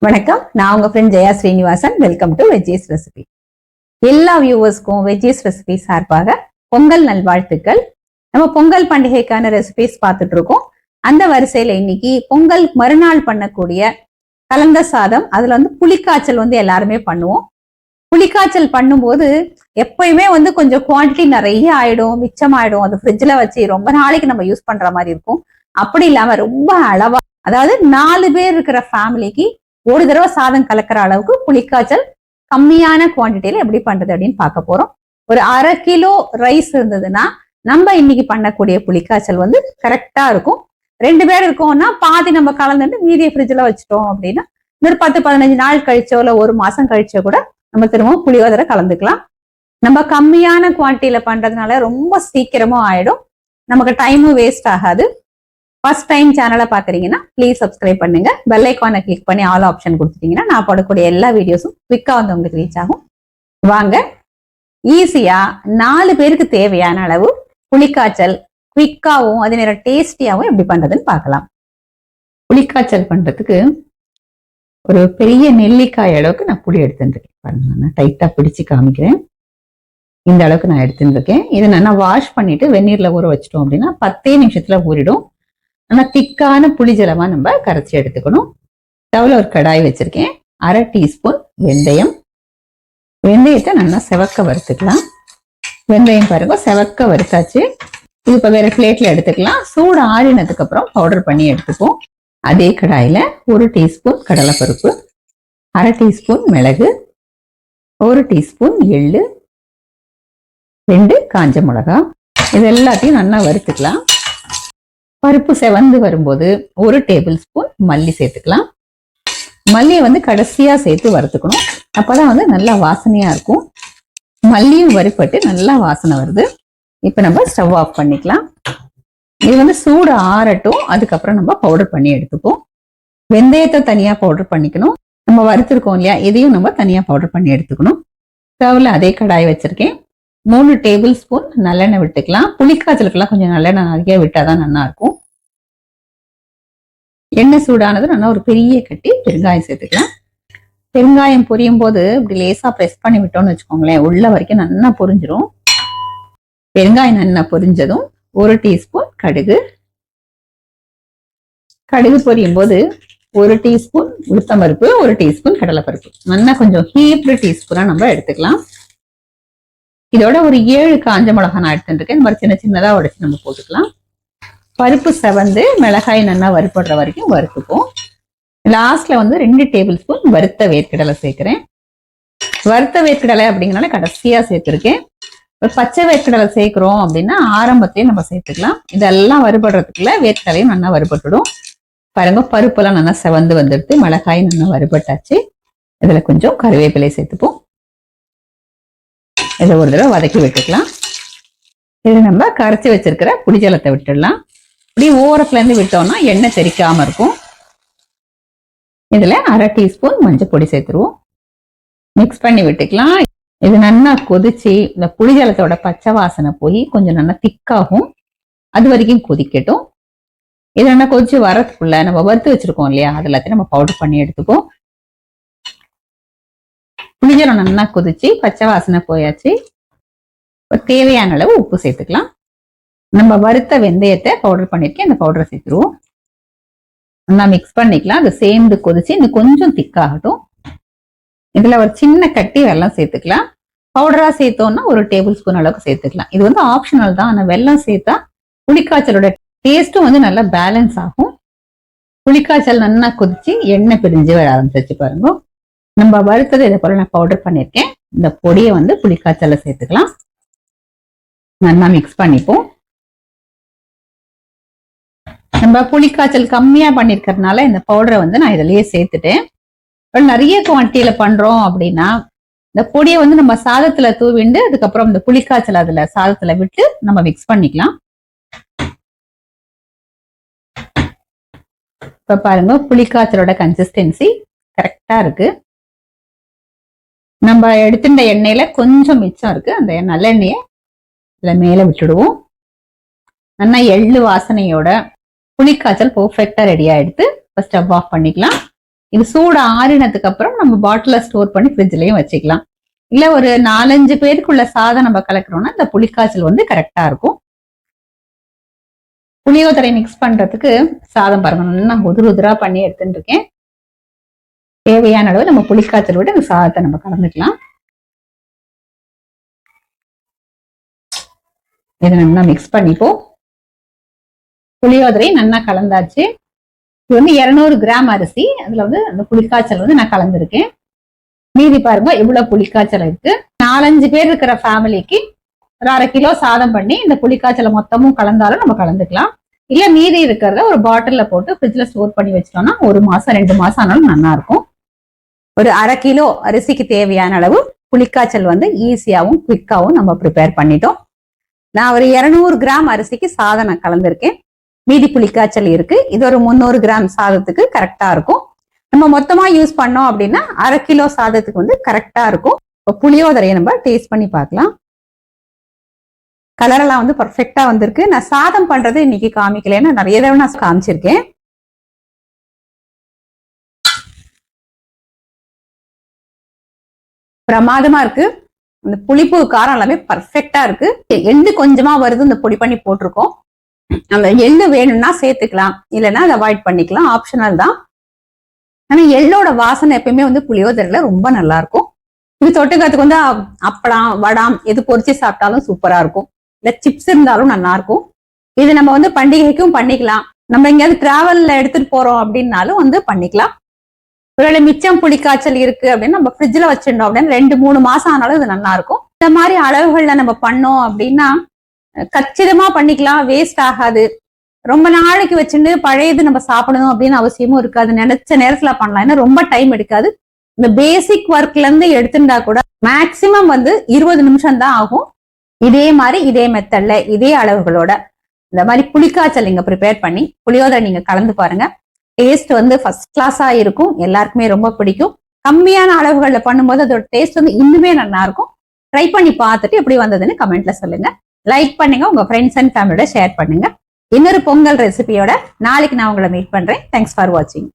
வணக்கம். நான் உங்க friend Jaya Srinivasan. Welcome to veggies recipe. எல்லா வியூவர்ஸ்க்கும் வெஜ்ஜீஸ் ரெசிபி சார்பாக பொங்கல் நல்வாழ்த்துக்கள். நம்ம பொங்கல் பண்டிகைக்கான ரெசிபிஸ் பார்த்துட்டு இருக்கோம். அந்த வரிசையில இன்னைக்கு பொங்கல் மறுநாள் பண்ணக்கூடிய கலந்த சாதம், அதுல புளிக்காய்ச்சல் எல்லாருமே பண்ணுவோம். புளிக்காய்ச்சல் பண்ணும்போது எப்பயுமே கொஞ்சம் குவான்டிட்டி நிறைய ஆயிடும், மிச்சமாயிடும். அது ஃப்ரிட்ஜ்ல வச்சு ரொம்ப நாளைக்கு நம்ம யூஸ் பண்ற மாதிரி இருக்கும். அப்படி இல்லாம ரொம்ப அளவா, அதாவது 4 பேர் இருக்கிற ஃபேமிலிக்கு ஒரு தடவை சாதம் கலக்கிற அளவுக்கு புளிக்காய்ச்சல் கம்மியான குவான்டிட்டியில எப்படி பண்றது அப்படின்னு பார்க்க போறோம். ஒரு 1/2 கிலோ ரைஸ் இருந்ததுன்னா நம்ம இன்னைக்கு பண்ணக்கூடிய புளிக்காய்ச்சல் கரெக்டா இருக்கும். 2 பேர் இருக்கோம்னா பாதி நம்ம கலந்துட்டு மீதியை ஃப்ரிட்ஜ்ல வச்சுட்டோம் அப்படின்னா ஒரு 10-15 நாள் கழிச்சோ இல்ல ஒரு மாசம் கழிச்சோ கூட நம்ம திரும்பவும் புளியோதரை கலந்துக்கலாம். நம்ம கம்மியான குவான்டிட்டியில பண்றதுனால ரொம்ப சீக்கிரமா ஆயிடும், நமக்கு டைமும் வேஸ்ட் ஆகாது. ஃபர்ஸ்ட் டைம் சேனலை பாக்குறீங்கன்னா ப்ளீஸ் சப்ஸ்கிரைப் பண்ணுங்க. பெல் ஐக்கானை கிளிக் பண்ணி ஆல் ஆப்ஷன் கொடுத்துட்டீங்கன்னா நான் போடக்கூடிய எல்லா வீடியோஸும் குவிக்கா உங்களுக்கு ரீச் ஆகும். வாங்க, ஈஸியா 4 பேருக்கு தேவையான அளவு புளிக்காய்ச்சல் குவிக்காவும் அதே நேரம் டேஸ்டியாவும் எப்படி பண்றதுன்னு பார்க்கலாம். புளிக்காய்ச்சல் பண்றதுக்கு ஒரு பெரிய நெல்லிக்காய் அளவுக்கு நான் புளி எடுத்துருக்கேன். நான் டைட்டா பிடிச்சு காமிக்கிறேன். இந்த அளவுக்கு நான் எடுத்துருக்கேன். இதை நான் வாஷ் பண்ணிட்டு வெந்நீர்ல ஊற வச்சிட்டோம் அப்படின்னா 10 நிமிஷத்துல ஊறிடும். ஆனா திக்கான புளி ஜலமா நம்ம கரைச்சி எடுத்துக்கணும். ஸ்டவ்ல ஒரு கடாய் வச்சிருக்கேன். 1/2 டீஸ்பூன் வெந்தயம். வெந்தயத்தை நல்லா செவக்க வறுத்துக்கலாம். வெந்தயம் பாருங்க செவக்க வறுத்தாச்சு. இது இப்ப வேற பிளேட்ல எடுத்துக்கலாம். சூடு ஆறினதுக்கு அப்புறம் பவுடர் பண்ணி எடுத்துப்போம். அதே கடாயில 1 டீஸ்பூன் கடலைப்பருப்பு, 1/2 டீஸ்பூன் மிளகு, 1 டீஸ்பூன் எள்ளு, 2 காஞ்ச மிளகா, இது எல்லாத்தையும் நல்லா வறுத்துக்கலாம். பருப்பு செவந்து வரும்போது 1 டேபிள் ஸ்பூன் மல்லி சேர்த்துக்கலாம். மல்லியை கடைசியா சேர்த்து வறுத்துக்கணும். அப்பதான் நல்லா வாசனையா இருக்கும். மல்லியும் வறுப்பட்டு நல்லா வாசனை வருது. இப்ப நம்ம ஸ்டவ் ஆஃப் பண்ணிக்கலாம். இது சூடு ஆறட்டும். அதுக்கப்புறம் நம்ம பவுடர் பண்ணி எடுத்துப்போம். வெந்தயத்தை தனியா பவுடர் பண்ணிக்கணும். நம்ம வறுத்துருக்கோம் இல்லையா, இதையும் நம்ம தனியா பவுடர் பண்ணி எடுத்துக்கணும். ஸ்டவ்ல அதே கடாய் வச்சிருக்கேன். 3 டேபிள் ஸ்பூன் நல்லெண்ணெய் விட்டுக்கலாம். புளிக்காய்ச்சலுக்கெல்லாம் கொஞ்சம் நல்லெண்ணெய் நிறைய விட்டாதான் நல்லா இருக்கும். எண்ணெய் சூடானது நல்லா ஒரு பெரிய கட்டி பெருங்காயம் சேர்த்துக்கலாம். பெருங்காயம் பொரியும் போது இப்படி லேசா பிரஸ் பண்ணி விட்டோம்னு வச்சுக்கோங்களேன், உள்ள வரைக்கும் நல்லா பொரிஞ்சிரும். பெருங்காயம் நல்லா பொரிஞ்சதும் 1 டீஸ்பூன் கடுகு. கடுகு பொரியும் போது 1 டீஸ்பூன் உளுத்தம்பருப்பு, 1 டீஸ்பூன் கடலைப்பருப்பு, நல்லா கொஞ்சம் ஹீப்டு டீஸ்பூனா நம்ம எடுத்துக்கலாம். இதோட ஒரு 7 காஞ்ச மிளகா நான் எடுத்துருக்கேன். இந்த மாதிரி சின்ன சின்னதா உடைச்சு நம்ம போட்டுக்கலாம். பருப்பு செவந்து மிளகாய் நல்லா வறுபடுற வரைக்கும் வறுத்துப்போம். லாஸ்ட்ல 2 டேபிள் ஸ்பூன் வறுத்த வேர்க்கடலை சேர்க்கிறேன். வறுத்த வேர்க்கடலை அப்படிங்கறனால கடைசியா சேர்த்திருக்கேன். ஒரு பச்சை வேர்க்கடலை சேர்க்கிறோம் அப்படின்னா ஆரம்பத்தையும் நம்ம சேர்த்துக்கலாம். இதெல்லாம் வறுபடுறதுக்குள்ள வேர்க்கடலையும் நல்லா வறுபட்டுடும். பாருங்க, பருப்பெல்லாம் நல்லா செவந்து வந்துடுது, மிளகாயும் நல்லா வறுபட்டாச்சு. இதுல கொஞ்சம் கருவேப்பிலை சேர்த்துப்போம். இதை ஒரு தடவை வதக்கி விட்டுக்கலாம். இது நம்ம கரைச்சி வச்சிருக்கிற புளிஜலத்தை விட்டுடலாம். இப்படி ஓரத்துல இருந்து விட்டோம்னா எண்ணெய் தெறிக்காம இருக்கும். இதுல 1/2 டீஸ்பூன் மஞ்சள் பொடி சேர்த்துருவோம். மிக்ஸ் பண்ணி விட்டுக்கலாம். இது நல்லா கொதிச்சு இந்த புளிஜலத்தோட பச்சை வாசனை போய் கொஞ்சம் நல்லா திக்காகும். அது வரைக்கும் கொதிக்கட்டும். இது நல்லா கொதிச்சு வரதுக்குள்ள நம்ம வறுத்து வச்சிருக்கோம் இல்லையா, அது எல்லாத்தையும் நம்ம பவுடர் பண்ணி எடுத்துப்போம். புளிஜலம் நல்லா கொதிச்சு பச்சை வாசனை போயாச்சு. தேவையான அளவு உப்பு சேர்த்துக்கலாம். நம்ம வறுத்த வெந்தயத்தை பவுடர் பண்ணிருக்கேன், இந்த பவுடரை சேர்த்துருவோம். நல்லா மிக்ஸ் பண்ணிக்கலாம். அது சேர்ந்து கொதிச்சு இன்னும் கொஞ்சம் திக்காகட்டும். இதுல ஒரு சின்ன கட்டி வெல்லம் சேர்த்துக்கலாம். பவுடரா சேர்த்தோம்னா 1 டேபிள் ஸ்பூன் அளவுக்கு சேர்த்துக்கலாம். இது ஆப்ஷனல் தான். ஆனா வெல்லம் சேர்த்தா புளிக்காய்ச்சலோட டேஸ்ட்டும் நல்லா பேலன்ஸ் ஆகும். புளிக்காய்ச்சல் நல்லா கொதிச்சு எண்ணெய் பிரிஞ்சு வர ஆரம்பிச்சு பாருங்க. நம்ம வறுத்தது இதை போல நான் பவுடர் பண்ணிருக்கேன். இந்த பொடியை புளிக்காய்ச்சல சேர்த்துக்கலாம். நல்லா மிக்ஸ் பண்ணிப்போம். நம்ம புளிக்காய்ச்சல் கம்மியா பண்ணிருக்கிறதுனால இந்த பவுடரை நான் இதுலயே சேர்த்துட்டேன். நிறைய குவான்டிட்டியில பண்றோம் அப்படின்னா இந்த பொடியை நம்ம சாதத்துல தூவிண்டு அதுக்கப்புறம் இந்த புளிக்காய்ச்சல் அதுல சாதத்துல விட்டு நம்ம மிக்ஸ் பண்ணிக்கலாம். இப்ப பாருங்க, புளிக்காய்ச்சலோட கன்சிஸ்டன்சி கரெக்டா இருக்கு. நம்ம எடுத்துட்ட எண்ணெயில கொஞ்சம் மிச்சம் இருக்கு. அந்த நல்லெண்ணெயை இதுல மேல விட்டுடுவோம். நல்லா எள்ளு வாசனையோட புளிக்காய்ச்சல் பெர்ஃபெக்டா ரெடி ஆயிடுத்து. ஸ்டவ் ஆஃப் பண்ணிக்கலாம். இது சூடு ஆறினதுக்கு அப்புறம் நம்ம பாட்டில ஸ்டோர் பண்ணி ஃப்ரிட்ஜ்லயும் வச்சுக்கலாம். இல்ல ஒரு 4-5 பேருக்குள்ள சாதம் நம்ம கலக்குறோம்னா இந்த புளிக்காய்ச்சல் வந்து கரெக்டா இருக்கும். புளியோதரை மிக்ஸ் பண்றதுக்கு சாதம் பாருங்க நல்லா உதிரா பண்ணி எடுத்துட்டு இருக்கேன். தேவையான அளவு நம்ம புளிக்காய்ச்சல் விட இந்த சாதத்தை நம்ம கலந்துக்கலாம். இதை நல்லா மிக்ஸ் பண்ணிப்போம். புளியோதரை நல்லா கலந்தாச்சு. இது வந்து 200 கிராம் அரிசி. அதுல வந்து அந்த புளிக்காய்ச்சல் வந்து நான் கலந்துருக்கேன். மீதி பாருங்க இவ்வளவு புளிக்காய்ச்சல் இருக்கு. 4-5 பேர் இருக்கிற ஃபேமிலிக்கு ஒரு 1/2 கிலோ சாதம் பண்ணி இந்த புளிக்காய்ச்சலை மொத்தமும் கலந்தாலும் நம்ம கலந்துக்கலாம். இல்ல மீதி இருக்கிறத ஒரு பாட்டில்ல போட்டு ஃப்ரிட்ஜ்ல ஸ்டோர் பண்ணி வச்சிட்டோம்னா 1 மாசம் 2 மாசம் ஆனாலும் நல்லா இருக்கும். ஒரு 1/2 கிலோ அரிசிக்கு தேவையான அளவு புளிக்காய்ச்சல் வந்து ஈஸியாவும் குவிக்காவும் நம்ம ப்ரிப்பேர் பண்ணிட்டோம். நான் ஒரு 200 கிராம் அரிசிக்கு சாதம் நான் கலந்துருக்கேன். மீதி புளிக்காய்ச்சல் இருக்கு. இது ஒரு 300 கிராம் சாதத்துக்கு கரெக்டா இருக்கும். நம்ம மொத்தமா யூஸ் பண்ணோம் அப்படின்னா 1/2 கிலோ சாதத்துக்கு வந்து கரெக்டா இருக்கும். இப்போ புளியோதரையை நம்ம டேஸ்ட் பண்ணி பார்க்கலாம். கலர் எல்லாம் வந்து பர்ஃபெக்டா வந்திருக்கு. நான் சாதம் பண்றது இன்னைக்கு காமிக்கல, ஏன்னா நிறைய தடவை நான் காமிச்சிருக்கேன். பிரமாதமா இருக்கு. இந்த புளிப்பு காரம் எல்லாமே பர்ஃபெக்டா இருக்கு. எள்ளு கொஞ்சமா வருது, இந்த பொடி பண்ணி போட்டிருக்கோம். நம்ம எள்ளு வேணும்னா சேர்த்துக்கலாம், இல்லைன்னா அதை அவாய்ட் பண்ணிக்கலாம், ஆப்ஷனல் தான். ஆனா எள்ளோட வாசனை எப்பயுமே வந்து புளியோதரையில ரொம்ப நல்லா இருக்கும். இது தொட்டுக்கிறதுக்கு வந்து அப்பளம் வடாம் எது பொரிச்சு சாப்பிட்டாலும் சூப்பரா இருக்கும். இல்ல சிப்ஸ் இருந்தாலும் நல்லா இருக்கும். இது நம்ம வந்து பண்டிகைக்கும் பண்ணிக்கலாம். நம்ம எங்கேயாவது டிராவல்ல எடுத்துட்டு போறோம் அப்படின்னாலும் வந்து பண்ணிக்கலாம். ஒருவேளை மிச்சம் புளிக்காய்ச்சல் இருக்கு அப்படின்னு நம்ம ஃப்ரிட்ஜ்ல வச்சிருந்தோம் அப்படின்னு 2-3 மாசம் ஆனாலும் இது நல்லா இருக்கும். இந்த மாதிரி அளவுகள்ல நம்ம பண்ணோம் அப்படின்னா கச்சிதமா பண்ணிக்கலாம், வேஸ்ட் ஆகாது. ரொம்ப நாளைக்கு வச்சுட்டு பழையது நம்ம சாப்பிடணும் அப்படின்னு அவசியமும் இருக்காது. நினைச்ச நேரத்துல பண்ணலாம், ஏன்னா ரொம்ப டைம் எடுக்காது. இந்த பேசிக் ஒர்க்ல இருந்து எடுத்துட்டா கூட மேக்சிமம் வந்து 20 நிமிஷம் தான் ஆகும். இதே மாதிரி இதே மெத்தட்ல இதே அளவுகளோட இந்த மாதிரி புளிக்காய்ச்சல் நீங்க ப்ரிப்பேர் பண்ணி புளியோதரை நீங்க கலந்து பாருங்க. டேஸ்ட் வந்து ஃபர்ஸ்ட் கிளாஸா இருக்கும். எல்லாருக்குமே ரொம்ப பிடிக்கும். கம்மியான அளவுகள்ல பண்ணும்போது அதோட டேஸ்ட் வந்து இன்னுமே நல்லா இருக்கும். ட்ரை பண்ணி பார்த்துட்டு எப்படி வந்ததுன்னு கமெண்ட்ல சொல்லுங்க. லைக் பண்ணுங்க, உங்க ஃப்ரெண்ட்ஸ் அண்ட் ஃபேமிலியோட ஷேர் பண்ணுங்க. இன்னொரு பொங்கல் ரெசிபியோட நாளைக்கு நான் உங்களை மீட் பண்றேன். தேங்க்ஸ் ஃபார் வாட்சிங்.